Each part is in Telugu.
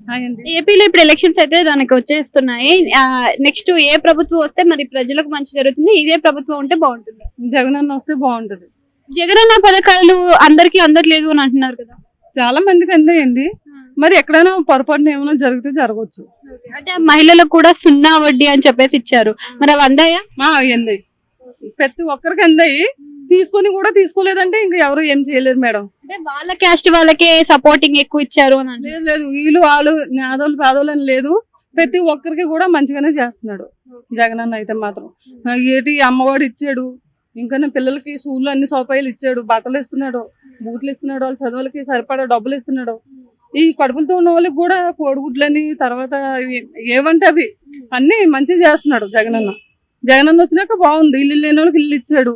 హాయ్ అండి. ఏపీలో ఇప్పుడు ఎలక్షన్స్ అయితే దానికి వచ్చేస్తున్నాయి. నెక్స్ట్ ఏ ప్రభుత్వం వస్తే మరి ప్రజలకు మంచి జరుగుతుంది, ఇదే ప్రభుత్వం ఉంటే బాగుంటుంది? జగన్ అన్న వస్తే బాగుంటది. జగనన్న పథకాలు అందరికి అందట్లేదు అని అంటున్నారు కదా. చాలా మందికి అందాయండి. మరి ఎక్కడైనా పొరపాటున ఏమైనా జరిగితే జరగవచ్చు. అంటే మహిళలకు కూడా 0 వడ్డీ అని చెప్పేసి ఇచ్చారు, మరి అవి అందాయా? అందాయి, ప్రతి ఒక్కరికి అందాయి. తీసుకొని కూడా తీసుకోలేదంటే ఇంకా ఎవరు ఏం చేయలేరు మేడం. అంటే వాళ్ళ క్యాస్ట్ వాళ్ళకే సపోర్టింగ్ ఎక్కువ ఇచ్చారు అని అంటే లేదు లేదు, వీళ్ళు వాళ్ళు నాదోళ్ళు పేదోళ్ళు అని లేదు, ప్రతి ఒక్కరికి కూడా మంచిగానే చేస్తున్నాడు జగన్ అన్న అయితే మాత్రం. ఏటి అమ్మఒడి ఇచ్చాడు, ఇంకా పిల్లలకి స్కూల్లో అన్ని సౌకర్యాలు ఇచ్చాడు, బట్టలు ఇస్తున్నాడు, బూట్లు ఇస్తున్నాడు, వాళ్ళ చదువులకి సరిపడా డబ్బులు ఇస్తున్నాడు. ఈ కడుపులతో ఉన్న వాళ్ళకి కూడా కోడిగుడ్లని తర్వాత ఏవంటే అవి అన్ని మంచిగా చేస్తున్నాడు జగన్ అన్న. జగన్ అన్న వచ్చినాక బాగుంది. ఇల్లు లేని వాళ్ళకి ఇల్లు ఇచ్చాడు,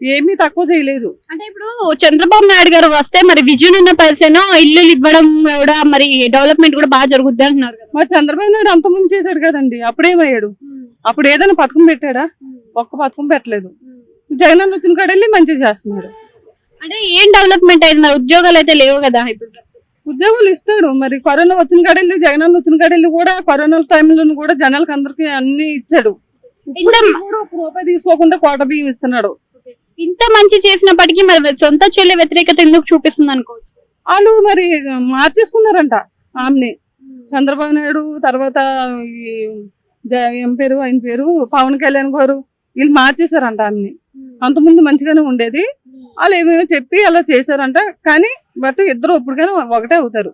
ఏమీ తక్కువ చేయలేదు. అంటే ఇప్పుడు చంద్రబాబు నాయుడు గారు వస్తే మరి విజయన్ ఉన్న పర్సన్ ఇల్లు ఇవ్వడం కూడా మరి డెవలప్మెంట్ కూడా బాగా జరుగుద్ది అంటున్నారు కదా. మరి చంద్రబాబు నాయుడు అంత ముందు చేశాడు కదండి, అప్పుడేమయ్యాడు? అప్పుడు ఏదైనా పథకం పెట్టాడా? ఒక్క పథకం పెట్టలేదు. జగన్ అన్న వచ్చిన కాడెళ్ళి మంచిగా చేస్తున్నాడు. అంటే ఏం డెవలప్మెంట్ అయింది? మరి ఉద్యోగాలు అయితే లేవు కదా. ఇప్పుడు ఉద్యోగాలు ఇస్తాడు. మరి కరోనా వచ్చిన కాడెళ్ళి జగన్ అన్న వచ్చిన కాడెళ్ళి కూడా కరోనా టైంలో కూడా జనాలకు అందరికి అన్ని ఇచ్చాడు. కూడా ఒక్క రూపాయి తీసుకోకుండా కోట బియ్యం ఇస్తున్నాడు. ఇంత మంచి చేసినప్పటికీ మరి సొంత చెల్లి వ్యతిరేకత ఎందుకు చూపిస్తుంది అనుకోవచ్చు? వాళ్ళు మరి మార్చేసుకున్నారంట ఆమెని. చంద్రబాబు నాయుడు తర్వాత ఏం పేరు ఆయన పేరు పవన్ కళ్యాణ్ గారు, వీళ్ళు మార్చేశారంట ఆమెని. అంతకుముందు మంచిగానే ఉండేది, వాళ్ళు ఏమేమో చెప్పి అలా చేశారంట. కానీ బట్ ఇద్దరు ఇప్పటికైనా ఒకటే అవుతారు.